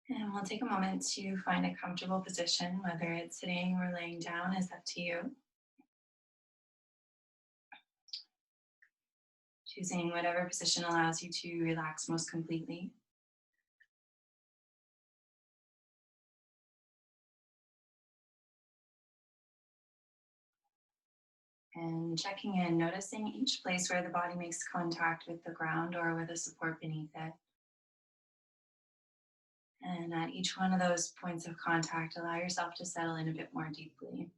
And we'll take a moment to find a comfortable position, whether it's sitting or laying down is up to you. Choosing whatever position allows you to relax most completely. And checking in, noticing each place where the body makes contact with the ground or with a support beneath it. And at each one of those points of contact, allow yourself to settle in a bit more deeply.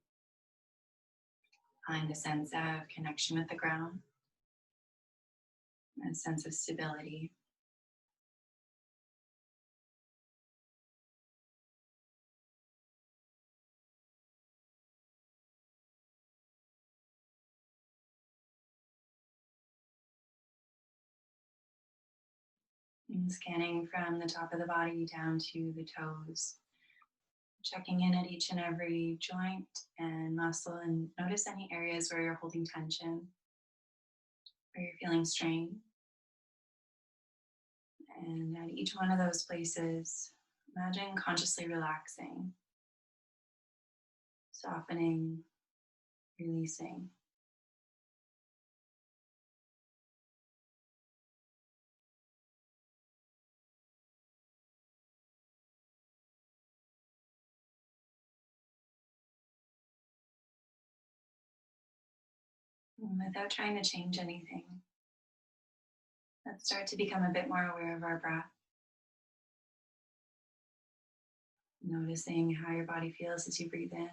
Find a sense of connection with the ground, a sense of stability. And scanning from the top of the body down to the toes, checking in at each and every joint and muscle, and notice any areas where you're holding tension, where you're feeling strain. And at each one of those places, imagine consciously relaxing, softening, releasing. Without trying to change anything. Let's start to become a bit more aware of our breath, noticing how your body feels as you breathe in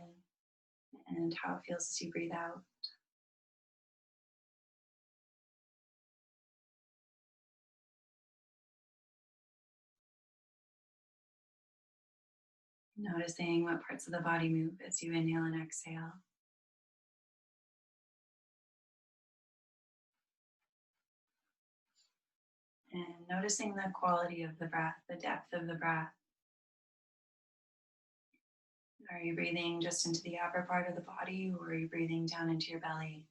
and how it feels as you breathe out. Noticing what parts of the body move as you inhale and exhale. And noticing the quality of the breath, the depth of the breath. Are you breathing just into the upper part of the body, or are you breathing down into your belly?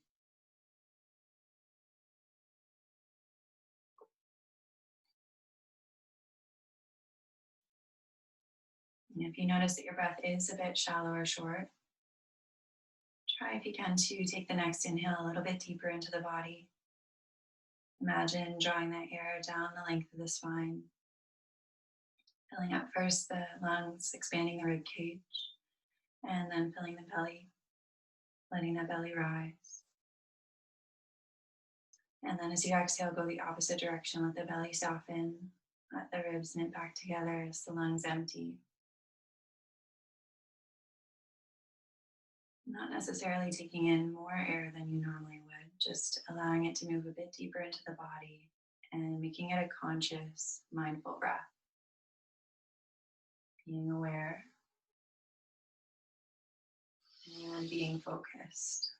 And if you notice that your breath is a bit shallow or short, try if you can to take the next inhale a little bit deeper into the body. Imagine drawing that air down the length of the spine, filling up first the lungs, expanding the rib cage, and then filling the belly, letting that belly rise. And then as you exhale, go the opposite direction. Let the belly soften, let the ribs knit back together as the lungs empty. Not necessarily taking in more air than you normally would, just allowing it to move a bit deeper into the body and making it a conscious, mindful breath. Being aware and being focused.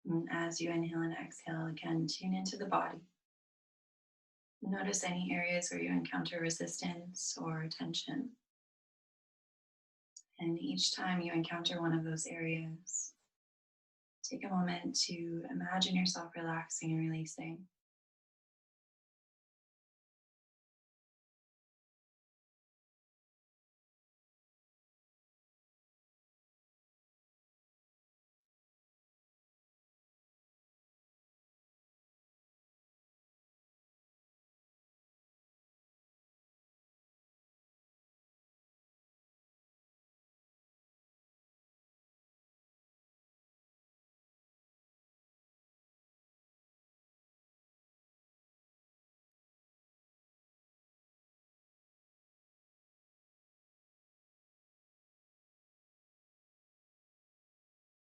And as you inhale and exhale, again, tune into the body. Notice any areas where you encounter resistance or tension. And each time you encounter one of those areas, take a moment to imagine yourself relaxing and releasing.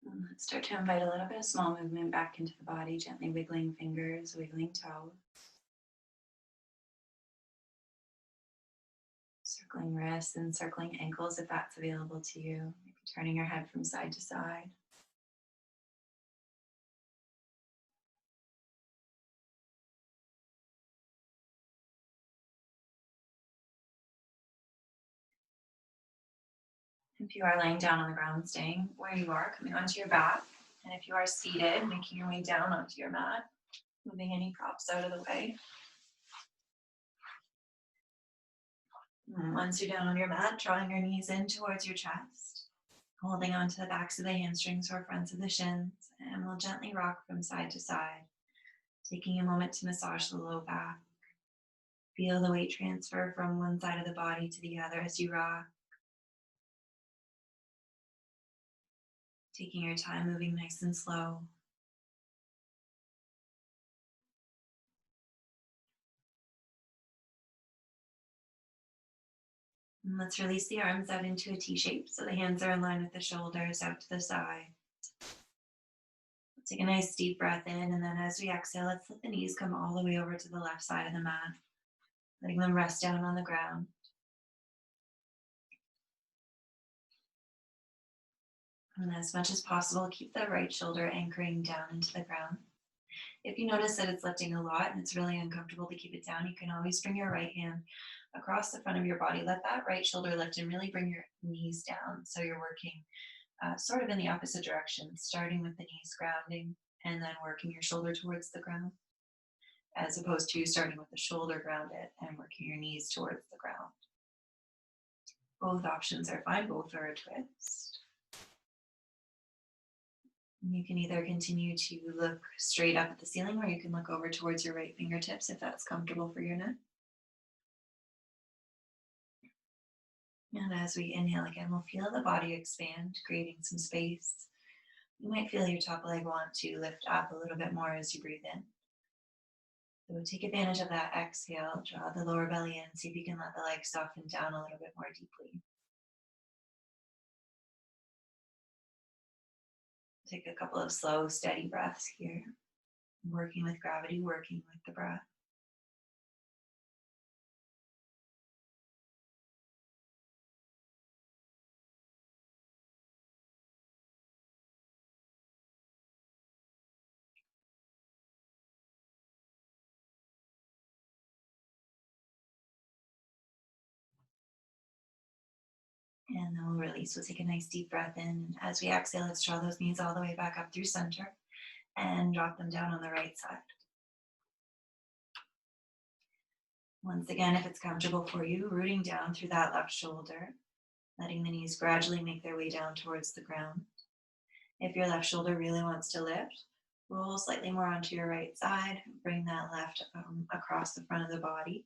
And let's start to invite a little bit of small movement back into the body, gently wiggling fingers, wiggling toes, circling wrists and circling ankles if that's available to you. Maybe turning your head from side to side. If you are laying down on the ground, staying where you are, coming onto your back. And if you are seated, making your way down onto your mat, moving any props out of the way. And once you're down on your mat, drawing your knees in towards your chest, holding onto the backs of the hamstrings or fronts of the shins, and we'll gently rock from side to side, taking a moment to massage the low back. Feel the weight transfer from one side of the body to the other as you rock. Taking your time, moving nice and slow. And let's release the arms out into a T shape so the hands are in line with the shoulders out to the side. Take a nice deep breath in, and then as we exhale, let's let the knees come all the way over to the left side of the mat, letting them rest down on the ground. And as much as possible, keep the right shoulder anchoring down into the ground. If you notice that it's lifting a lot and it's really uncomfortable to keep it down, you can always bring your right hand across the front of your body. Let that right shoulder lift and really bring your knees down. So you're working sort of in the opposite direction, starting with the knees grounding and then working your shoulder towards the ground, as opposed to starting with the shoulder grounded and working your knees towards the ground. Both options are fine, both are a twist. You can either continue to look straight up at the ceiling, or you can look over towards your right fingertips if that's comfortable for your neck. And as we inhale again, we'll feel the body expand, creating some space. You might feel your top leg want to lift up a little bit more as you breathe in. So take advantage of that exhale, draw the lower belly in, see if you can let the legs soften down a little bit more deeply. Take a couple of slow, steady breaths here. Working with gravity, working with the breath. And then we'll release. We'll take a nice deep breath in. And as we exhale, let's draw those knees all the way back up through center and drop them down on the right side. Once again, if it's comfortable for you, rooting down through that left shoulder, letting the knees gradually make their way down towards the ground. If your left shoulder really wants to lift, roll slightly more onto your right side, bring that left across the front of the body.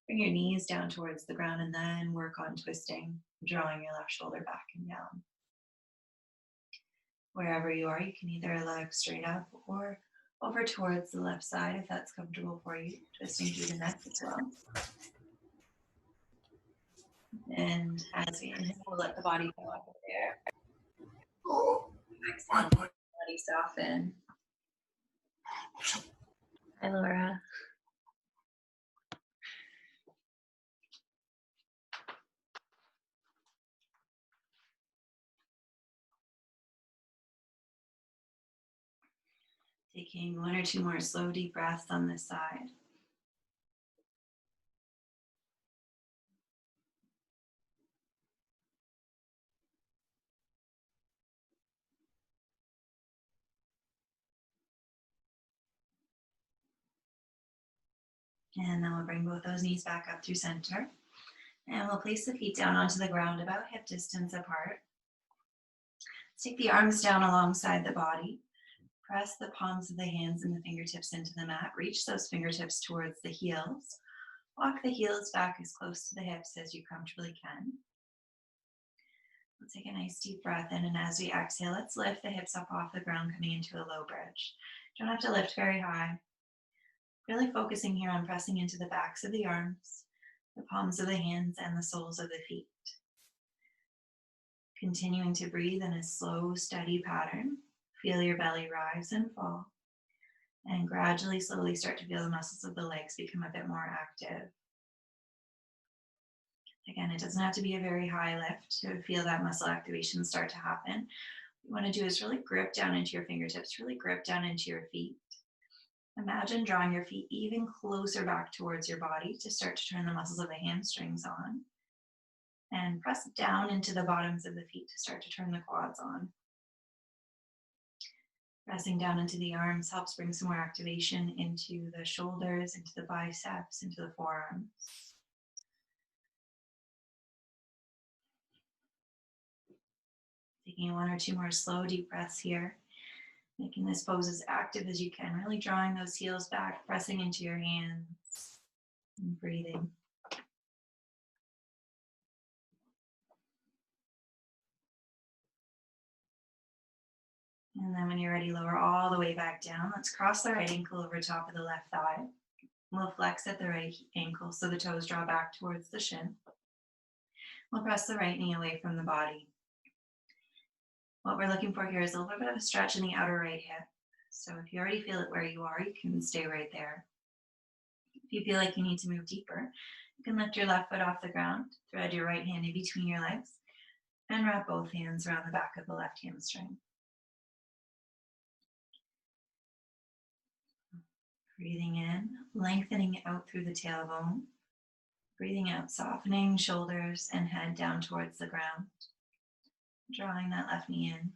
Bring your knees down towards the ground and then work on twisting, drawing your left shoulder back and down. Wherever you are, you can either leg straight up or over towards the left side if that's comfortable for you, twisting through the neck as well. And as we inhale, we'll let the body go up there. Exhale, body soften. Hi, Laura. Taking one or two more slow, deep breaths on this side. And then we'll bring both those knees back up through center. And we'll place the feet down onto the ground about hip distance apart. Take the arms down alongside the body. Press the palms of the hands and the fingertips into the mat. Reach those fingertips towards the heels. Walk the heels back as close to the hips as you comfortably can. We'll take a nice deep breath in, and as we exhale, let's lift the hips up off the ground, coming into a low bridge. You don't have to lift very high. Really focusing here on pressing into the backs of the arms, the palms of the hands, and the soles of the feet. Continuing to breathe in a slow, steady pattern. Feel your belly rise and fall. And gradually, slowly start to feel the muscles of the legs become a bit more active. Again, it doesn't have to be a very high lift to feel that muscle activation start to happen. What you want to do is really grip down into your fingertips, really grip down into your feet. Imagine drawing your feet even closer back towards your body to start to turn the muscles of the hamstrings on. and press down into the bottoms of the feet to start to turn the quads on. Pressing down into the arms helps bring some more activation into the shoulders, into the biceps, into the forearms. Taking one or two more slow, deep breaths here. Making this pose as active as you can, really drawing those heels back, pressing into your hands, and breathing. And then when you're ready, lower all the way back down. Let's cross the right ankle over top of the left thigh. We'll flex at the right ankle so the toes draw back towards the shin. We'll press the right knee away from the body. What we're looking for here is a little bit of a stretch in the outer right hip. So if you already feel it where you are, you can stay right there. If you feel like you need to move deeper, you can lift your left foot off the ground, thread your right hand in between your legs, and wrap both hands around the back of the left hamstring. Breathing in, lengthening out through the tailbone. Breathing out, softening shoulders and head down towards the ground. Drawing that left knee in.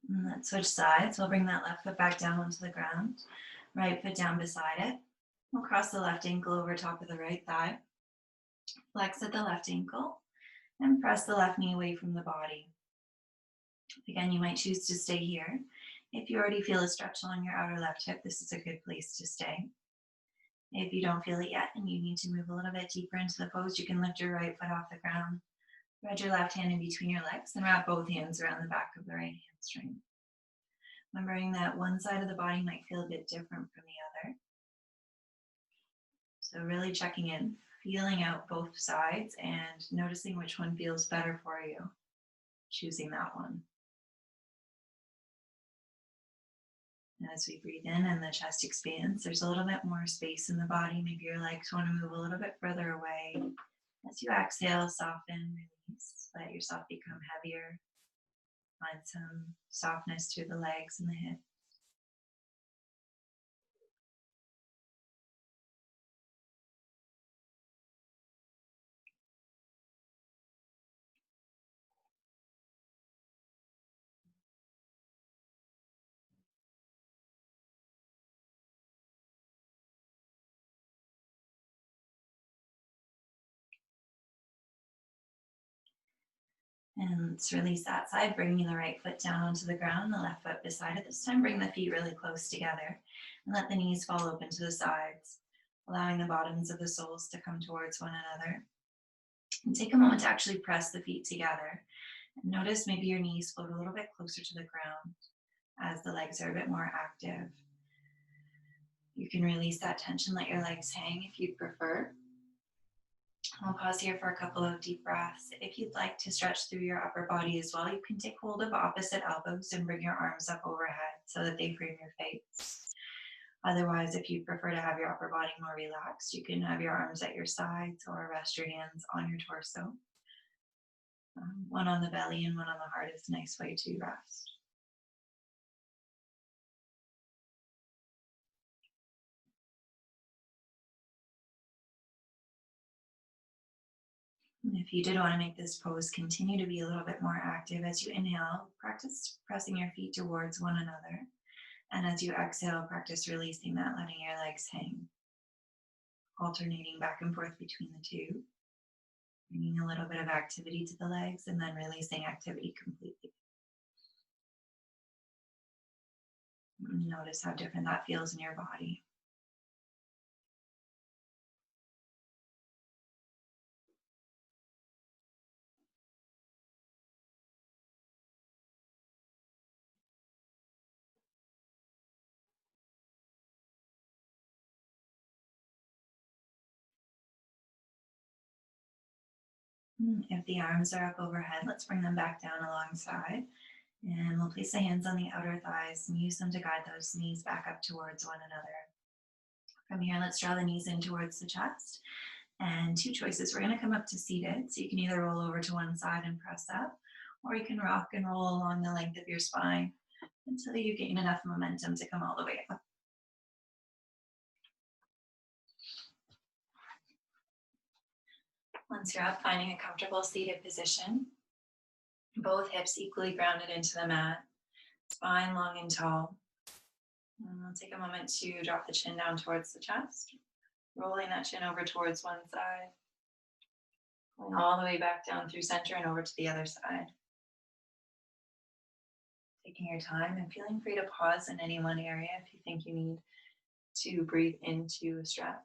And let's switch sides. We'll bring that left foot back down onto the ground. Right foot down beside it. We'll cross the left ankle over top of the right thigh. Flex at the left ankle and press the left knee away from the body. Again, you might choose to stay here. If you already feel a stretch along your outer left hip, this is a good place to stay. If you don't feel it yet and you need to move a little bit deeper into the pose, you can lift your right foot off the ground. Thread your left hand in between your legs and wrap both hands around the back of the right hamstring. Remembering that one side of the body might feel a bit different from the other. So really checking in, feeling out both sides and noticing which one feels better for you. Choosing that one. As we breathe in and the chest expands, there's a little bit more space in the body. Maybe your legs want to move a little bit further away. As you exhale, soften, release. Let yourself become heavier. Find some softness through the legs and the hips. And let's release that side, bringing the right foot down onto the ground, the left foot beside it. This time, bring the feet really close together and let the knees fall open to the sides, allowing the bottoms of the soles to come towards one another. And take a moment to actually press the feet together. And notice maybe your knees float a little bit closer to the ground as the legs are a bit more active. You can release that tension, let your legs hang if you'd prefer. I'll pause here for a couple of deep breaths. If you'd like to stretch through your upper body as well, you can take hold of opposite elbows and bring your arms up overhead so that they frame your face. Otherwise, if you prefer to have your upper body more relaxed, you can have your arms at your sides or rest your hands on your torso. One on the belly and one on the heart is a nice way to rest. If you did want to make this pose continue to be a little bit more active, as you inhale, practice pressing your feet towards one another. And as you exhale, practice releasing that, letting your legs hang. Alternating back and forth between the two. Bringing a little bit of activity to the legs and then releasing activity completely. Notice how different that feels in your body. If the arms are up overhead, let's bring them back down alongside. And we'll place the hands on the outer thighs and use them to guide those knees back up towards one another. From here, let's draw the knees in towards the chest. And two choices. We're going to come up to seated. So you can either roll over to one side and press up, or you can rock and roll along the length of your spine until you gain enough momentum to come all the way up. Once you're up, finding a comfortable seated position, both hips equally grounded into the mat, spine long and tall. And we'll take a moment to drop the chin down towards the chest, rolling that chin over towards one side, going all the way back down through center and over to the other side. Taking your time and feeling free to pause in any one area if you think you need to breathe into a stretch.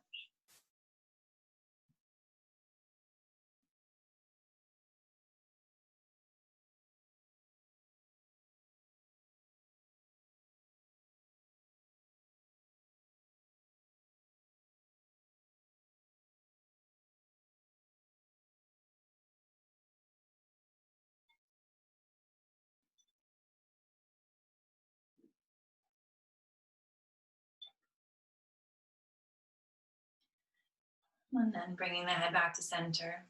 And then bringing the head back to center.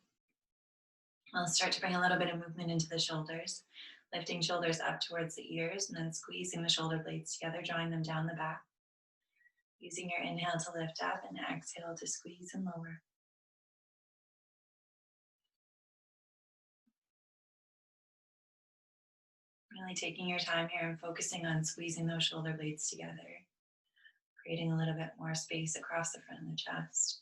I'll start to bring a little bit of movement into the shoulders, lifting shoulders up towards the ears and then squeezing the shoulder blades together, drawing them down the back. Using your inhale to lift up and exhale to squeeze and lower. Really taking your time here and focusing on squeezing those shoulder blades together, creating a little bit more space across the front of the chest.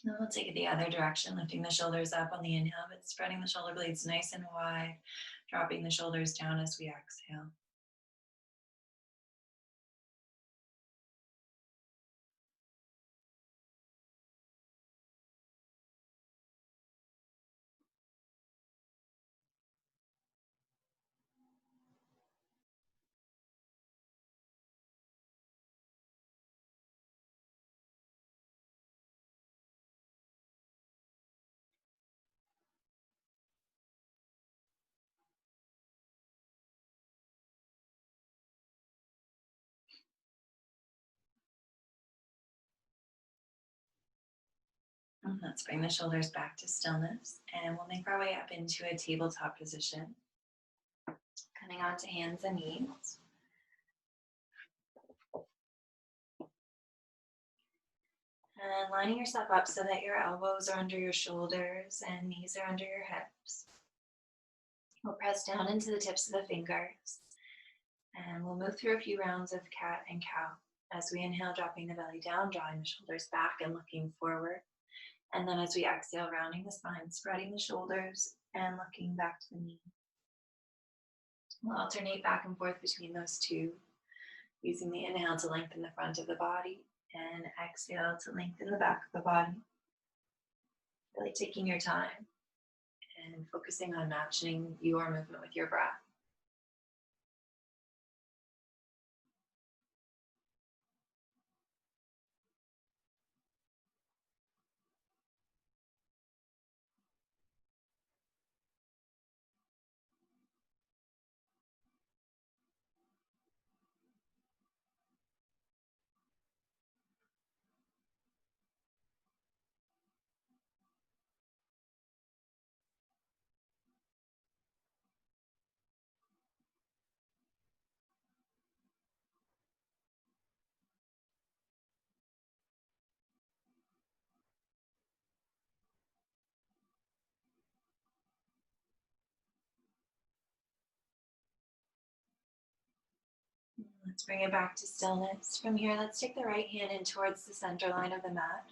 Now we'll take it the other direction, lifting the shoulders up on the inhale, but spreading the shoulder blades nice and wide, dropping the shoulders down as we exhale. And let's bring the shoulders back to stillness, and we'll make our way up into a tabletop position, coming onto hands and knees. And lining yourself up so that your elbows are under your shoulders and knees are under your hips. We'll press down into the tips of the fingers. And we'll move through a few rounds of cat and cow. As we inhale, dropping the belly down, drawing the shoulders back and looking forward. And then as we exhale, rounding the spine, spreading the shoulders and looking back to the knee. We'll alternate back and forth between those two, using the inhale to lengthen the front of the body and exhale to lengthen the back of the body. Really taking your time and focusing on matching your movement with your breath. Let's bring it back to stillness. From here, let's take the right hand in towards the center line of the mat.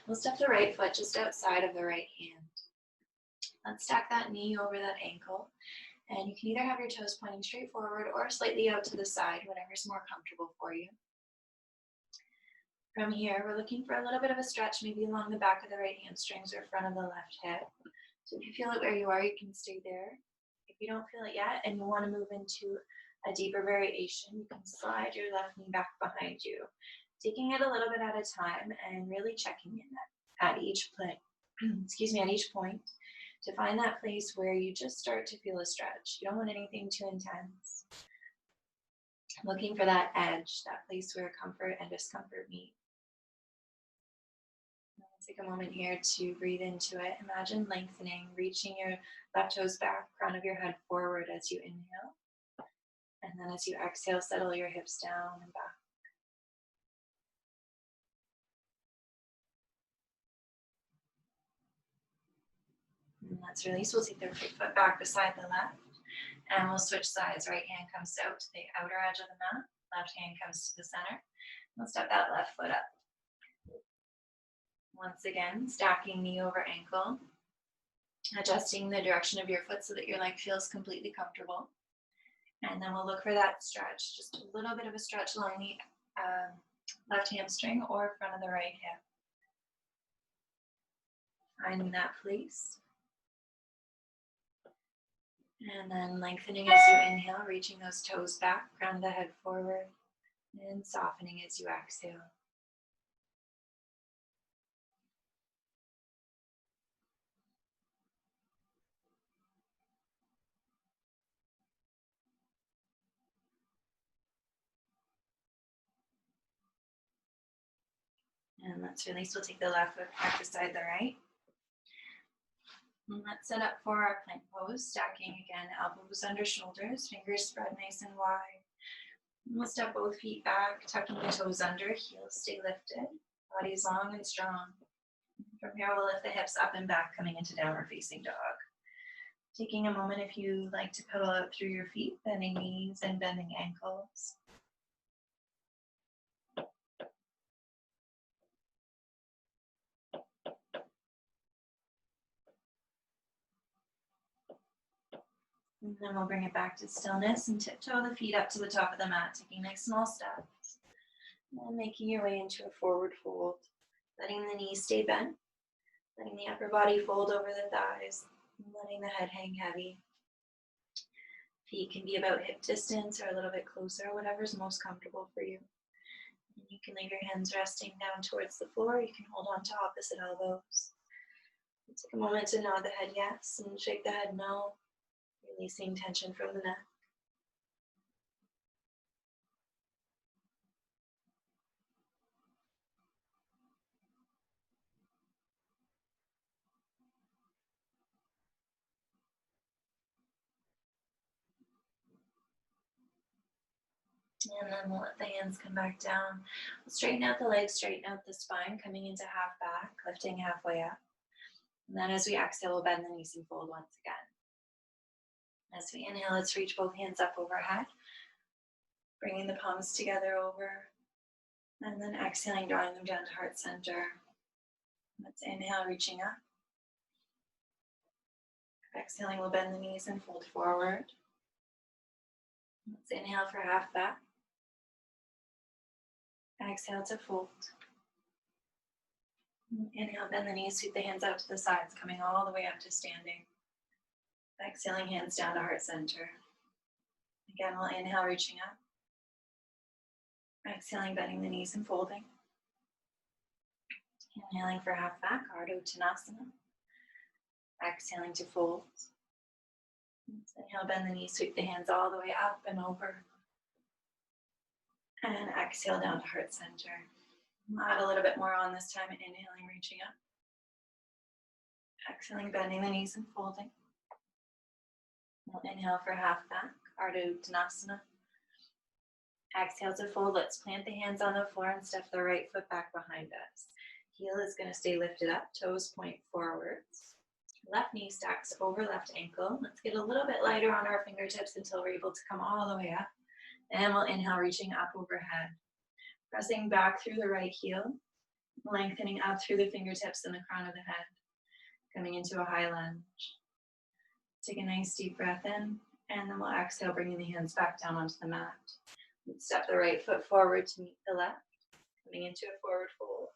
We'll step the right foot just outside of the right hand. Let's stack that knee over that ankle. And you can either have your toes pointing straight forward or slightly out to the side, whatever's more comfortable for you. From here, we're looking for a little bit of a stretch, maybe along the back of the right hamstrings or front of the left hip. So if you feel it where you are, you can stay there. If you don't feel it yet and you want to move into a deeper variation, you can slide your left knee back behind you, taking it a little bit at a time and really checking in at each point, at each point to find that place where you just start to feel a stretch. You don't want anything too intense. Looking for that edge, that place where comfort and discomfort meet. Take a moment here to breathe into it. Imagine lengthening, reaching your left toes back, crown of your head forward as you inhale. And then as you exhale, settle your hips down and back. And let's release. We'll take the right foot back beside the left. And we'll switch sides. Right hand comes out to the outer edge of the mat. Left hand comes to the center. We'll step that left foot up. Once again, stacking knee over ankle. Adjusting the direction of your foot so that your leg feels completely comfortable. And then we'll look for that stretch, just a little bit of a stretch along the left hamstring or front of the right hip. Finding that place. And then lengthening as you inhale, reaching those toes back, crown of the head forward, and softening as you exhale. And let's release. We'll take the left foot back beside the right. And let's set up for our plank pose, stacking again, elbows under shoulders, fingers spread nice and wide. And we'll step both feet back, tucking the toes under, heels stay lifted, body's long and strong. From here, we'll lift the hips up and back, coming into downward facing dog. Taking a moment if you like to pedal out through your feet, bending knees and bending ankles. And then we'll bring it back to stillness and tiptoe the feet up to the top of the mat, taking nice small steps. And making your way into a forward fold, letting the knees stay bent, letting the upper body fold over the thighs, and letting the head hang heavy. Feet can be about hip distance or a little bit closer, whatever's most comfortable for you. And you can leave your hands resting down towards the floor. You can hold on to opposite elbows. Take a moment to nod the head yes and shake the head no, releasing tension from the neck. And then we'll let the hands come back down. We'll straighten out the legs, straighten out the spine, coming into half back, lifting halfway up. And then as we exhale, we'll bend the knees and fold once again. As we inhale, let's reach both hands up overhead, bringing the palms together over, and then exhaling, drawing them down to heart center. Let's inhale, reaching up. Exhaling, we'll bend the knees and fold forward. Let's inhale for half back. Exhale to fold. Inhale, bend the knees, sweep the hands out to the sides, coming all the way up to standing. Exhaling, hands down to heart center. Again, we'll inhale, reaching up. Exhaling, bending the knees and folding. Inhaling for half back, Ardha Uttanasana. Exhaling to fold. Inhale, bend the knees, sweep the hands all the way up and over. And exhale down to heart center. I'll add a little bit more on this time, inhaling, reaching up. Exhaling, bending the knees and folding. We'll inhale for half back, Ardha Uttanasana. Exhale to fold. Let's plant the hands on the floor and step the right foot back behind us. Heel is going to stay lifted up, toes point forwards. Left knee stacks over left ankle. Let's get a little bit lighter on our fingertips until we're able to come all the way up. And we'll inhale, reaching up overhead. Pressing back through the right heel, lengthening up through the fingertips and the crown of the head. Coming into a high lunge. Take a nice deep breath in, and then we'll exhale, bringing the hands back down onto the mat. Let's step the right foot forward to meet the left. Coming into a forward fold.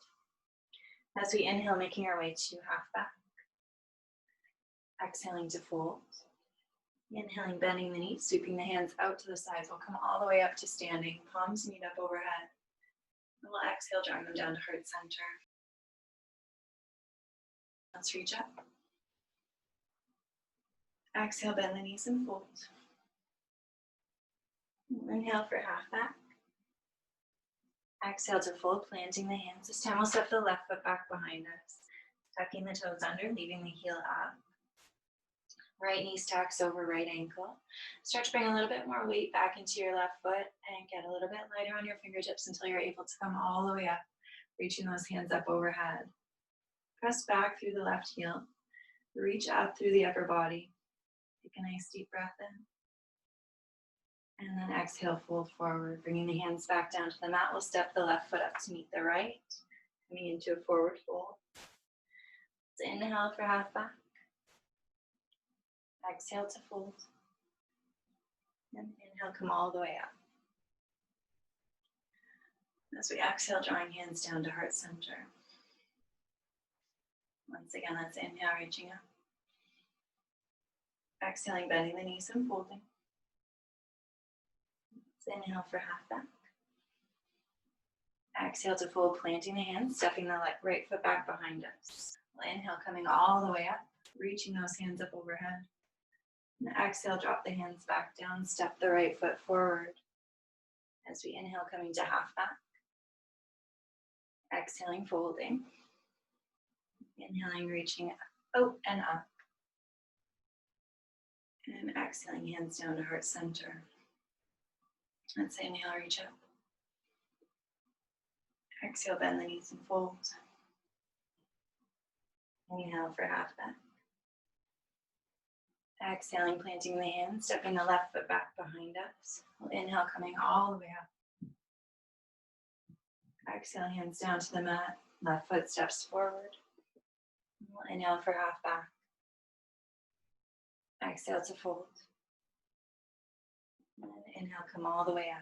As we inhale, making our way to half back. Exhaling to fold. Inhaling, bending the knees, sweeping the hands out to the sides. We'll come all the way up to standing. Palms meet up overhead. And we'll exhale, drawing them down to heart center. Let's reach up. Exhale, bend the knees and fold. Inhale for half back. Exhale to fold, planting the hands. This time we'll step the left foot back behind us. Tucking the toes under, leaving the heel up. Right knee stacks over right ankle. Start to bring a little bit more weight back into your left foot and get a little bit lighter on your fingertips until you're able to come all the way up, reaching those hands up overhead. Press back through the left heel. Reach up through the upper body. Take a nice deep breath in. And then exhale, fold forward, bringing the hands back down to the mat. We'll step the left foot up to meet the right, coming into a forward fold. Let's inhale for half back. Exhale to fold. And inhale, come all the way up. As we exhale, drawing hands down to heart center. Once again, let's inhale, reaching up. Exhaling, bending the knees and folding. Let's inhale for half back. Exhale to fold, planting the hands, stepping the right foot back behind us. We'll inhale, coming all the way up, reaching those hands up overhead. And exhale, drop the hands back down, step the right foot forward. As we inhale, coming to half back. Exhaling, folding. Inhaling, reaching out and up. And exhaling, hands down to heart center. Let's inhale, reach up. Exhale, bend the knees and fold. Inhale for half back. Exhaling, planting the hands, stepping the left foot back behind us. We'll inhale, coming all the way up. Exhale, hands down to the mat. Left foot steps forward. We'll inhale for half back. Exhale to fold. And inhale, come all the way up.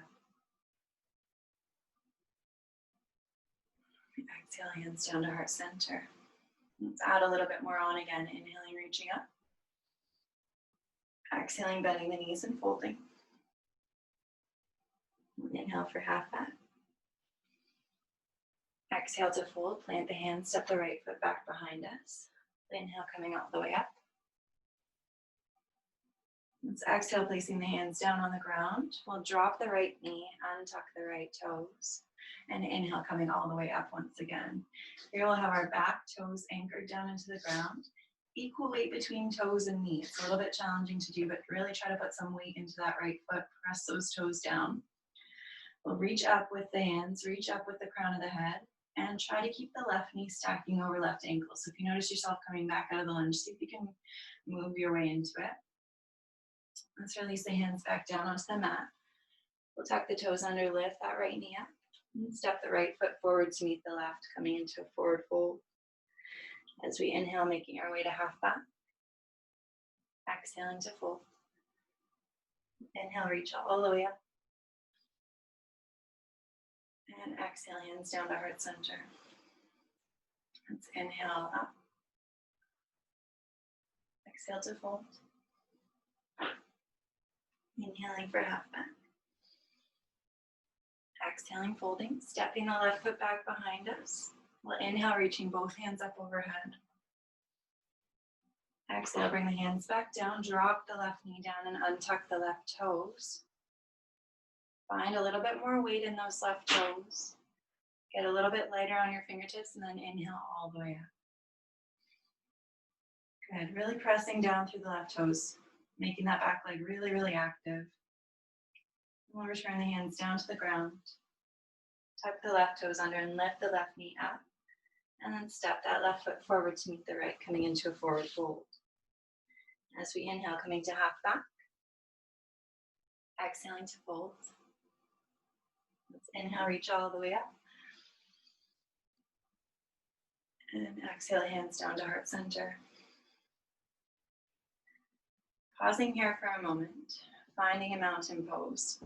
Exhale, hands down to heart center. Let's add a little bit more on again. Inhaling, reaching up. Exhaling, bending the knees and folding. Inhale for half back. Exhale to fold, plant the hands, step the right foot back behind us. Inhale, coming all the way up. Let's exhale, placing the hands down on the ground. We'll drop the right knee, untuck the right toes, and inhale, coming all the way up once again. Here we'll have our back toes anchored down into the ground. Equal weight between toes and knees. It's a little bit challenging to do, but really try to put some weight into that right foot. Press those toes down. We'll reach up with the hands, reach up with the crown of the head, and try to keep the left knee stacking over left ankle. So if you notice yourself coming back out of the lunge, see if you can move your way into it. Let's release the hands back down onto the mat. We'll tuck the toes under, lift that right knee up, and step the right foot forward to meet the left, coming into a forward fold. As we inhale, making our way to half back. Exhaling to fold. Inhale, reach all the way up. And exhale, hands down to heart center. Let's inhale up. Exhale to fold. Inhaling for half back. Exhaling, folding, stepping the left foot back behind us. We'll inhale, reaching both hands up overhead. Exhale, bring the hands back down, drop the left knee down and untuck the left toes. Find a little bit more weight in those left toes. Get a little bit lighter on your fingertips and then inhale all the way up. Good, really pressing down through the left toes, making that back leg really, really active. We'll return the hands down to the ground. Tuck the left toes under and lift the left knee up. And then step that left foot forward to meet the right, coming into a forward fold. As we inhale, coming to half back. Exhaling to fold. Let's inhale, reach all the way up. And exhale, hands down to heart center. Pausing here for a moment, finding a mountain pose.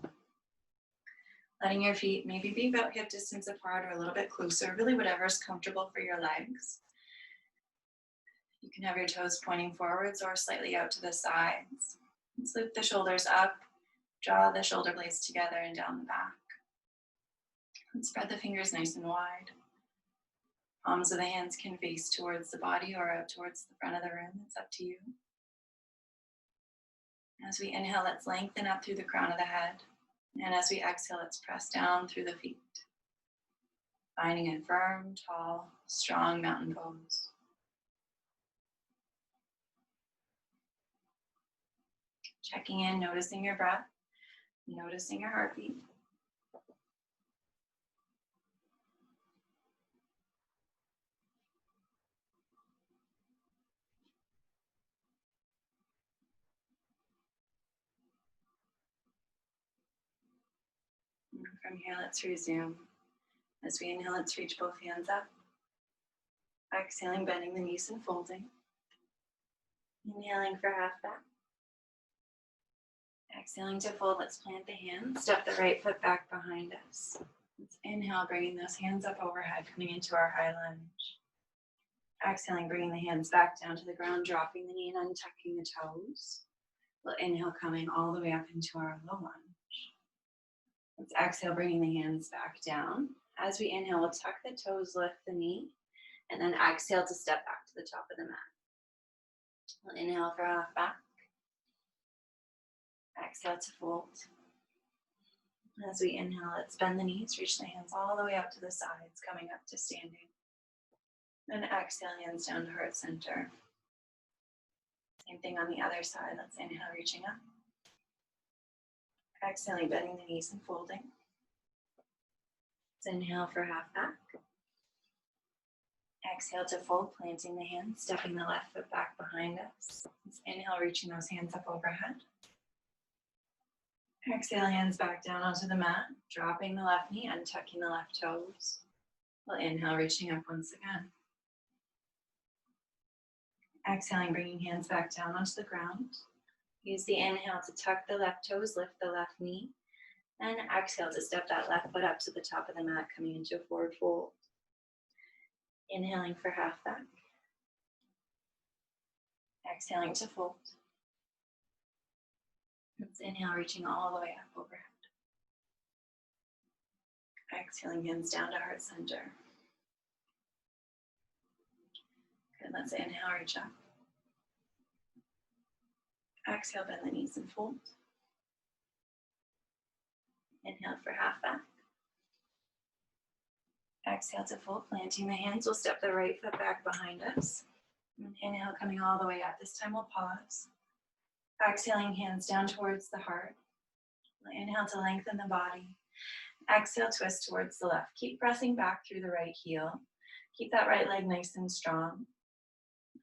Letting your feet maybe be about hip distance apart or a little bit closer, really whatever's comfortable for your legs. You can have your toes pointing forwards or slightly out to the sides. Let's loop the shoulders up, draw the shoulder blades together and down the back. And spread the fingers nice and wide. Palms of the hands can face towards the body or out towards the front of the room. It's up to you. As we inhale, let's lengthen up through the crown of the head. And as we exhale, let's press down through the feet. Finding a firm, tall, strong mountain pose. Checking in, noticing your breath, noticing your heartbeat. And from here, let's resume. As we inhale, let's reach both hands up. Exhaling, bending the knees and folding. Inhaling for half back. Exhaling to fold, let's plant the hands. Step the right foot back behind us. Let's inhale, bringing those hands up overhead, coming into our high lunge. Exhaling, bringing the hands back down to the ground, dropping the knee and untucking the toes. We'll inhale, coming all the way up into our low lunge. Let's exhale, bringing the hands back down. As we inhale, we'll tuck the toes, lift the knee, and then exhale to step back to the top of the mat. We'll inhale for half back. Exhale to fold. As we inhale, let's bend the knees, reach the hands all the way up to the sides, coming up to standing. Then exhale, hands down to heart center. Same thing on the other side. Let's inhale, reaching up. Exhaling, bending the knees and folding. Let's inhale for half back. Exhale to fold, planting the hands, stepping the left foot back behind us. Let's inhale, reaching those hands up overhead. Exhale, hands back down onto the mat, dropping the left knee, untucking the left toes. We'll inhale, reaching up once again. Exhaling, bringing hands back down onto the ground. Use the inhale to tuck the left toes, lift the left knee, and exhale to step that left foot up to the top of the mat, coming into a forward fold. Inhaling for half back. Exhaling to fold. Let's inhale, reaching all the way up overhead. Exhaling, hands down to heart center. Good, let's inhale, reach up. Exhale, bend the knees and fold. Inhale for half back. Exhale to fold, planting the hands. We'll step the right foot back behind us. And inhale, coming all the way up. This time we'll pause. Exhaling, hands down towards the heart. We'll inhale to lengthen the body. Exhale, twist towards the left. Keep pressing back through the right heel. Keep that right leg nice and strong.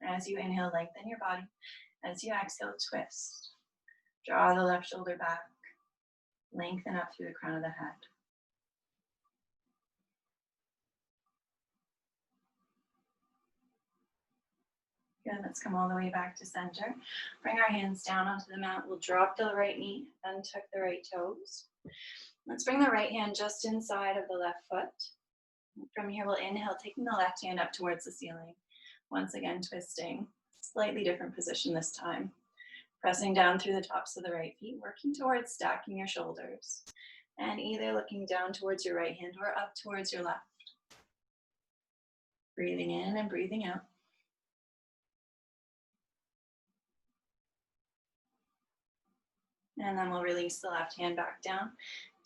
As you inhale, lengthen your body. As you exhale, twist. Draw the left shoulder back. Lengthen up through the crown of the head. Good, let's come all the way back to center. Bring our hands down onto the mat. We'll drop the right knee, untuck the right toes. Let's bring the right hand just inside of the left foot. From here, we'll inhale, taking the left hand up towards the ceiling. Once again, twisting. Slightly different position this time. Pressing down through the tops of the right feet, working towards stacking your shoulders. And either looking down towards your right hand or up towards your left. Breathing in and breathing out. And then we'll release the left hand back down.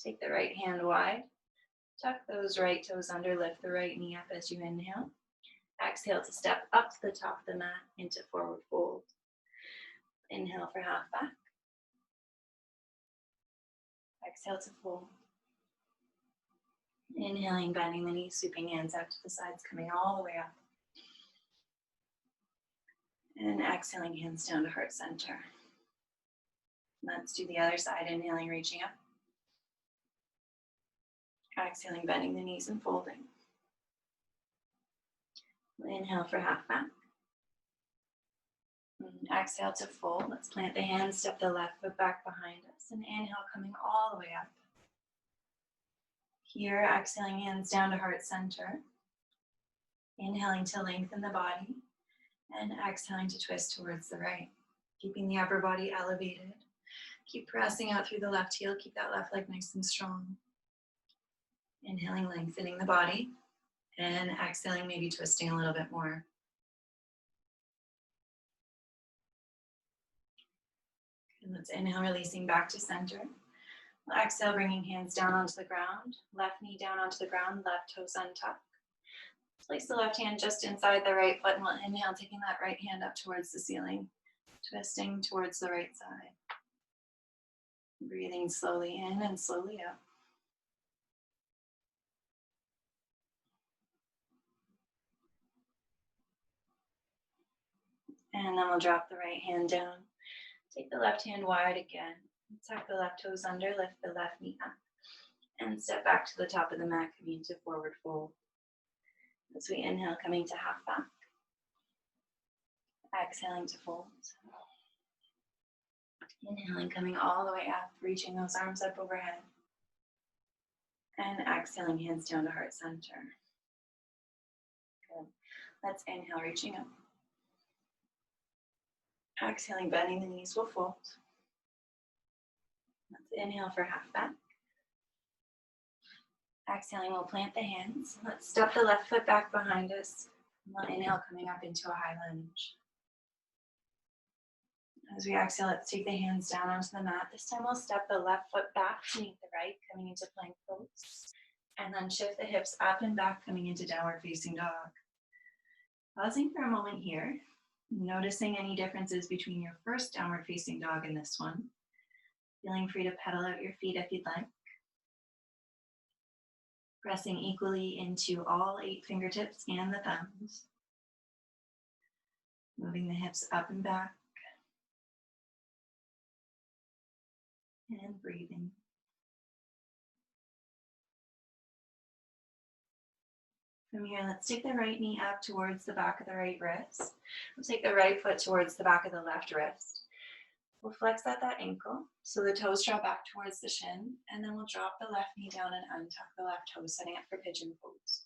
Take the right hand wide. Tuck those right toes under, lift the right knee up as you inhale. Exhale to step up to the top of the mat into forward fold. Inhale for half back. Exhale to fold. Inhaling, bending the knees, sweeping hands out to the sides, coming all the way up. And exhaling, hands down to heart center. Let's do the other side. Inhaling, reaching up. Exhaling, bending the knees and folding. Inhale for half back. And exhale to fold. Let's plant the hands, step the left foot back behind us. And inhale, coming all the way up. Here, exhaling hands down to heart center. Inhaling to lengthen the body and exhaling to twist towards the right. Keeping the upper body elevated. Keep pressing out through the left heel. Keep that left leg nice and strong. Inhaling, lengthening the body. And exhaling, maybe twisting a little bit more. And let's inhale, releasing back to center. We'll exhale, bringing hands down onto the ground. Left knee down onto the ground, left toes untucked. Place the left hand just inside the right foot and we'll inhale, taking that right hand up towards the ceiling, twisting towards the right side. Breathing slowly in and slowly out. And then we'll drop the right hand down. Take the left hand wide again. Tuck the left toes under, lift the left knee up. And step back to the top of the mat, coming into forward fold. As we inhale, coming to half back. Exhaling to fold. Inhaling, coming all the way up, reaching those arms up overhead. And exhaling, hands down to heart center. Good. Let's inhale, reaching up. Exhaling, bending the knees will fold. Let's inhale for half back. Exhaling, we'll plant the hands. Let's step the left foot back behind us. We'll inhale, coming up into a high lunge. As we exhale, let's take the hands down onto the mat. This time we'll step the left foot back to meet the right, coming into plank pose. And then shift the hips up and back, coming into downward facing dog. Pausing for a moment here, noticing any differences between your first downward facing dog and this one. Feeling free to pedal out your feet if you'd like. Pressing equally into all 8 fingertips and the thumbs. Moving the hips up and back. And breathing. From here, let's take the right knee up towards the back of the right wrist. We'll take the right foot towards the back of the left wrist. We'll flex at that ankle, so the toes draw back towards the shin, and then we'll drop the left knee down and untuck the left toe, setting up for pigeon pose.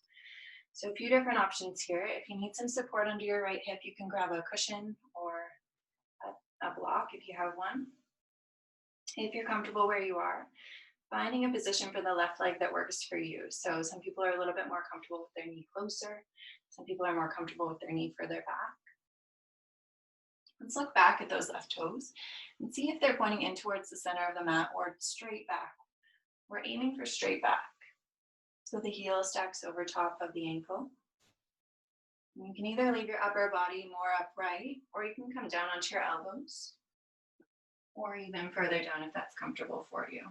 So a few different options here. If you need some support under your right hip, you can grab a cushion or a block if you have one. If you're comfortable where you are, finding a position for the left leg that works for you. So some people are a little bit more comfortable with their knee closer. Some people are more comfortable with their knee further back. Let's look back at those left toes and see if they're pointing in towards the center of the mat or straight back. We're aiming for straight back. So the heel stacks over top of the ankle. And you can either leave your upper body more upright, or you can come down onto your elbows, or even further down if that's comfortable for you.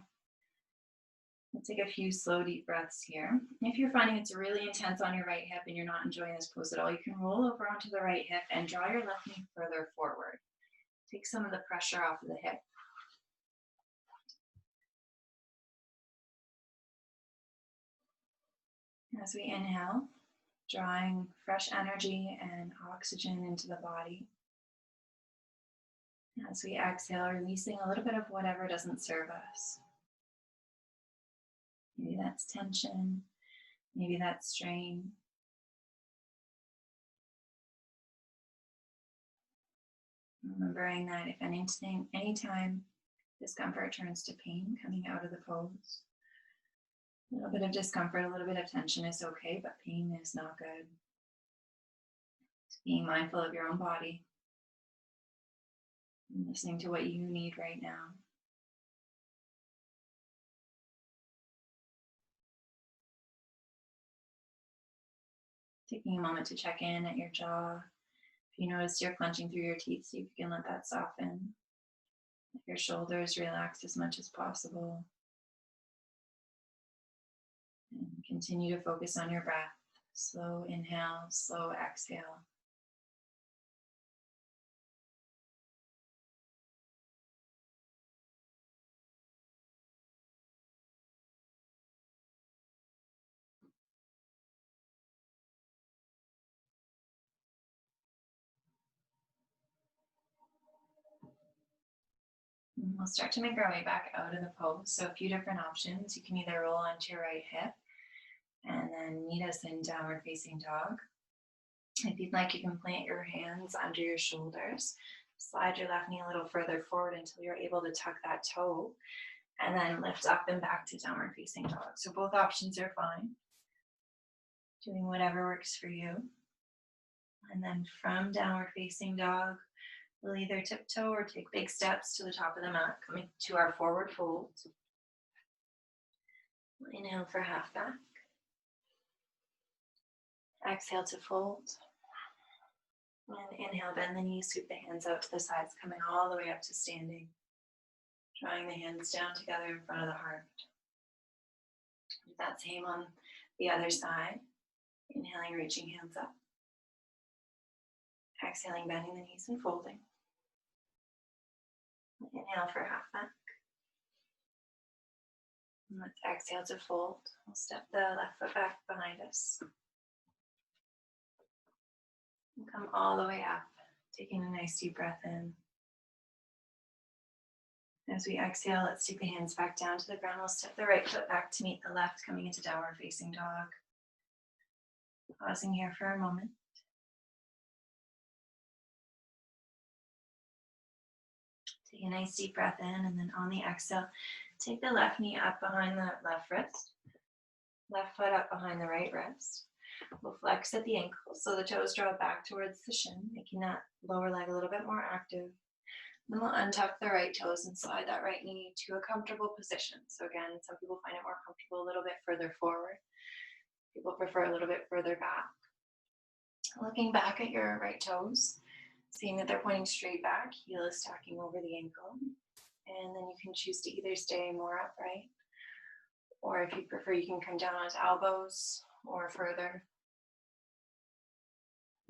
We'll take a few slow, deep breaths here. If you're finding it's really intense on your right hip and you're not enjoying this pose at all, you can roll over onto the right hip and draw your left knee further forward. Take some of the pressure off of the hip. As we inhale, drawing fresh energy and oxygen into the body. As we exhale, releasing a little bit of whatever doesn't serve us. Maybe that's tension, maybe that's strain. Remembering that if anytime discomfort turns to pain coming out of the pose, a little bit of discomfort, a little bit of tension is okay, but pain is not good. Just being mindful of your own body and listening to what you need right now. Taking a moment to check in at your jaw. If you notice you're clenching through your teeth, see if you can let that soften. Let your shoulders relax as much as possible. And continue to focus on your breath. Slow inhale, slow exhale. And we'll start to make our way back out of the pose. So a few different options. You can either roll onto your right hip And then meet us in downward facing dog. If you'd like, you can plant your hands under your shoulders. Slide your left knee a little further forward until you're able to tuck that toe, and then lift up and back to downward facing dog. So both options are fine. Doing whatever works for you. And then from downward facing dog, we'll either tiptoe or take big steps to the top of the mat, coming to our forward fold. Inhale for half back. Exhale to fold. And inhale, bend the knees, sweep the hands out to the sides, coming all the way up to standing. Drawing the hands down together in front of the heart. Do that same on the other side. Inhaling, reaching hands up. Exhaling, bending the knees and folding. Inhale for half back. And let's exhale to fold. We'll step the left foot back behind us. And come all the way up, taking a nice deep breath in. As we exhale, let's take the hands back down to the ground. We'll step the right foot back to meet the left, coming into downward facing dog. Pausing here for a moment. Take a nice deep breath in, and then on the exhale, take the left knee up behind the left wrist. Left foot up behind the right wrist. We'll flex at the ankle, so the toes draw back towards the shin, making that lower leg a little bit more active. Then we'll untuck the right toes and slide that right knee to a comfortable position. So again, some people find it more comfortable a little bit further forward. People prefer a little bit further back. Looking back at your right toes, seeing that they're pointing straight back, heel is stacking over the ankle. And then you can choose to either stay more upright, or if you prefer, you can come down onto elbows or further.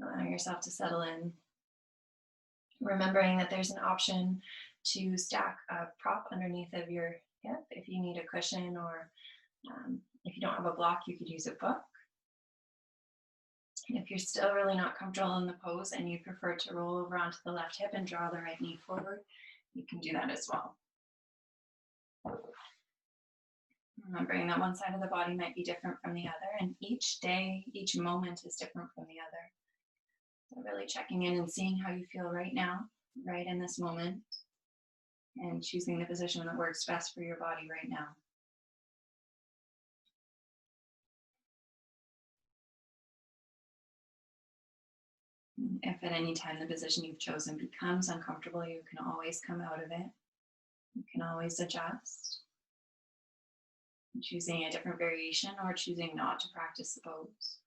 Allowing yourself to settle in. Remembering that there's an option to stack a prop underneath of your hip if you need a cushion, or if you don't have a block, you could use a book. And if you're still really not comfortable in the pose and you prefer to roll over onto the left hip and draw the right knee forward, you can do that as well. Remembering that one side of the body might be different from the other, and each day, each moment is different from the other. So really checking in and seeing how you feel right now, right in this moment, and choosing the position that works best for your body right now. If at any time the position you've chosen becomes uncomfortable, you can always come out of it. You can always adjust. Choosing a different variation or choosing not to practice the pose.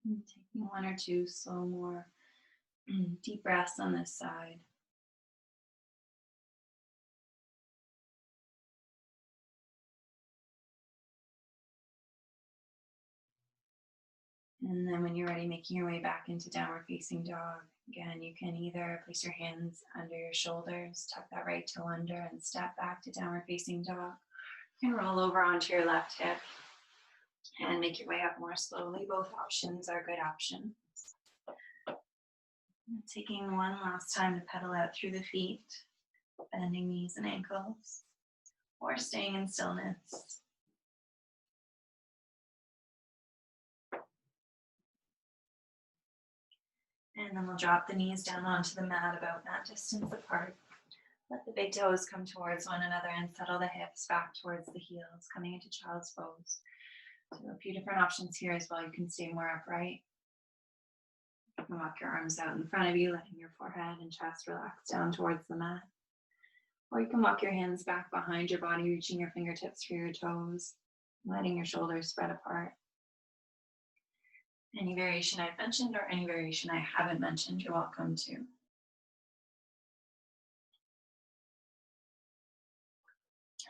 And taking one or two slow, more deep breaths on this side. And then when you're ready, making your way back into downward facing dog. Again, you can either place your hands under your shoulders, tuck that right toe under, and step back to downward facing dog. You can roll over onto your left hip and make your way up more slowly. Both options are good options. And taking one last time to pedal out through the feet, bending knees and ankles, or staying in stillness. And then we'll drop the knees down onto the mat about that distance apart. Let the big toes come towards one another and settle the hips back towards the heels, coming into child's pose. So a few different options here as well. You can stay more upright. You can walk your arms out in front of you, letting your forehead and chest relax down towards the mat. Or you can walk your hands back behind your body, reaching your fingertips for your toes, letting your shoulders spread apart. Any variation I've mentioned or any variation I haven't mentioned, you're welcome to.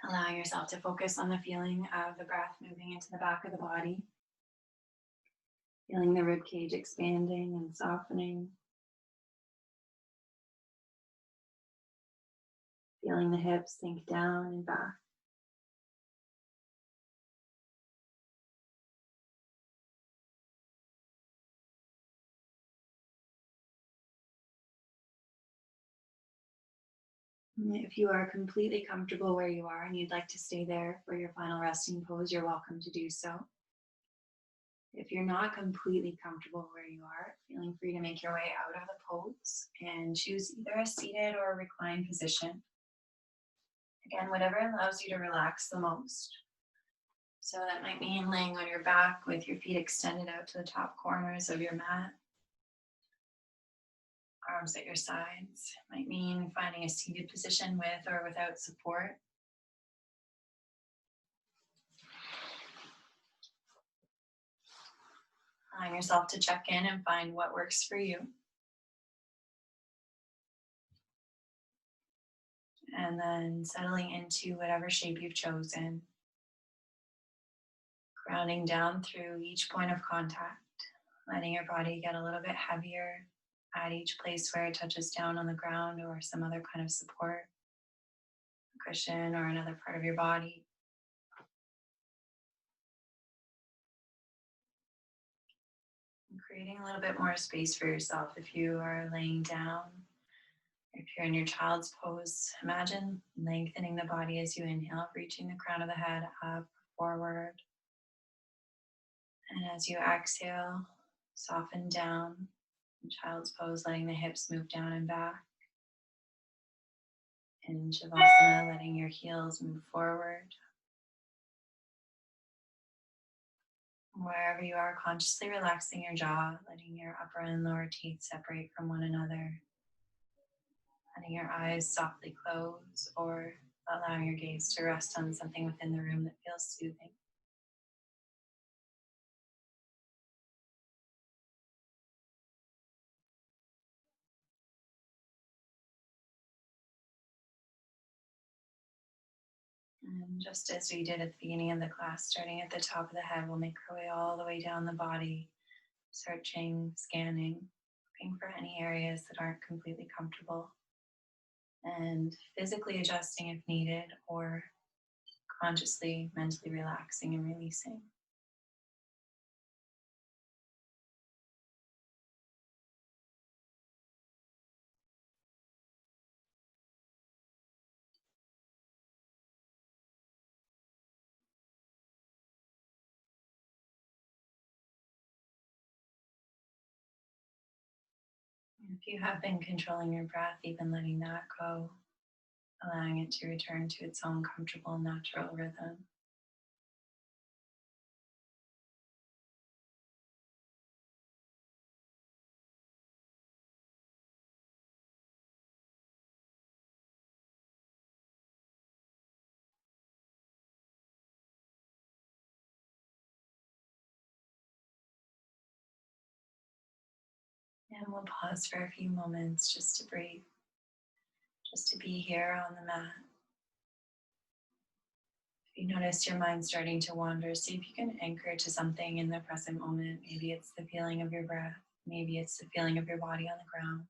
Allowing yourself to focus on the feeling of the breath moving into the back of the body, feeling the rib cage expanding and softening, feeling the hips sink down and back. If you are completely comfortable where you are and you'd like to stay there for your final resting pose, you're welcome to do so. If you're not completely comfortable where you are, feeling free to make your way out of the pose and choose either a seated or a reclined position. Again, whatever allows you to relax the most. So that might mean laying on your back with your feet extended out to the top corners of your mat, arms at your sides. Might mean finding a seated position with or without support. Allowing yourself to check in and find what works for you. And then settling into whatever shape you've chosen. Grounding down through each point of contact, letting your body get a little bit heavier at each place where it touches down on the ground or some other kind of support, a cushion or another part of your body. And creating a little bit more space for yourself if you are laying down. If you're in your child's pose, imagine lengthening the body as you inhale, reaching the crown of the head up, forward. And as you exhale, soften down. In child's pose, letting the hips move down and back. In Shavasana, letting your heels move forward. Wherever you are, consciously relaxing your jaw, letting your upper and lower teeth separate from one another. Letting your eyes softly close or allowing your gaze to rest on something within the room that feels soothing. And just as we did at the beginning of the class, starting at the top of the head, we'll make our way all the way down the body, searching, scanning, looking for any areas that aren't completely comfortable, and physically adjusting if needed, or consciously, mentally relaxing and releasing. If you have been controlling your breath, even letting that go, allowing it to return to its own comfortable, natural rhythm. And we'll pause for a few moments just to breathe, just to be here on the mat. If you notice your mind starting to wander, see if you can anchor to something in the present moment. Maybe it's the feeling of your breath. Maybe it's the feeling of your body on the ground.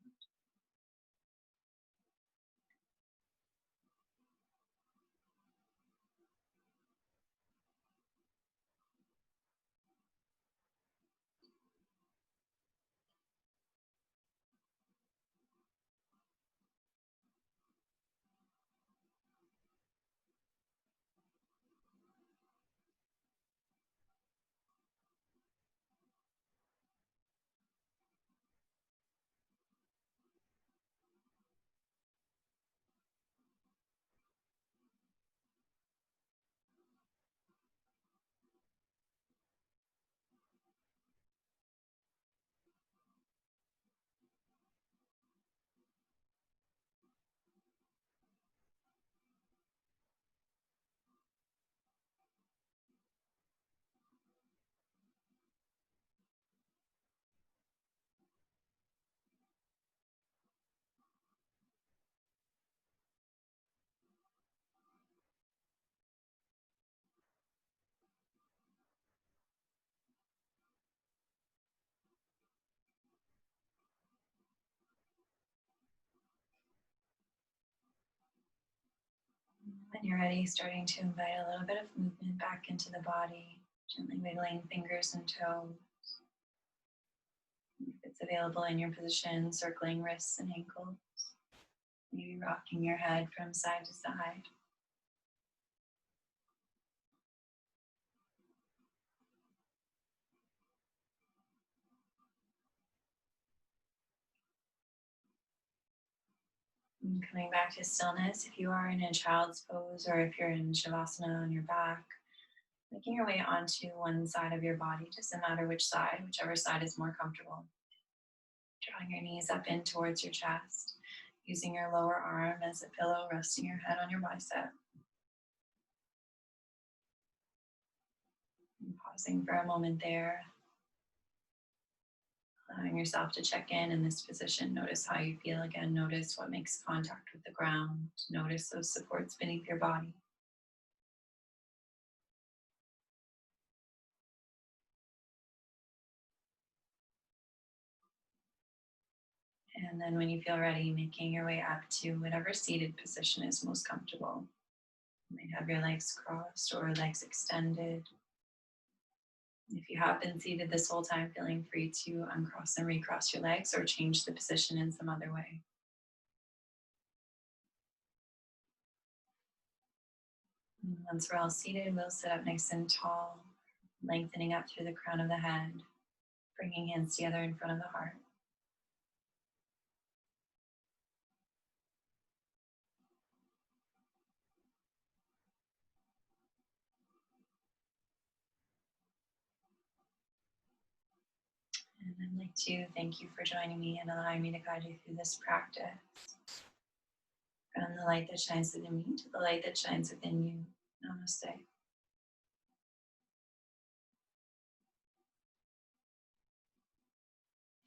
When you're ready, starting to invite a little bit of movement back into the body, gently wiggling fingers and toes. If it's available in your position, circling wrists and ankles, maybe rocking your head from side to side. And coming back to stillness, if you are in a child's pose or if you're in Shavasana on your back, making your way onto one side of your body, doesn't matter which side, whichever side is more comfortable. Drawing your knees up in towards your chest, using your lower arm as a pillow, resting your head on your bicep. And pausing for a moment there, allowing yourself to check in this position. Notice how you feel again. Notice what makes contact with the ground. Notice those supports beneath your body. And then when you feel ready, making your way up to whatever seated position is most comfortable. You might have your legs crossed or legs extended. If you have been seated this whole time, feeling free to uncross and recross your legs or change the position in some other way. And once we're all seated, we'll sit up nice and tall, lengthening up through the crown of the head, bringing hands together in front of the heart. And I'd like to thank you for joining me and allowing me to guide you through this practice. From the light that shines within me to the light that shines within you. Namaste.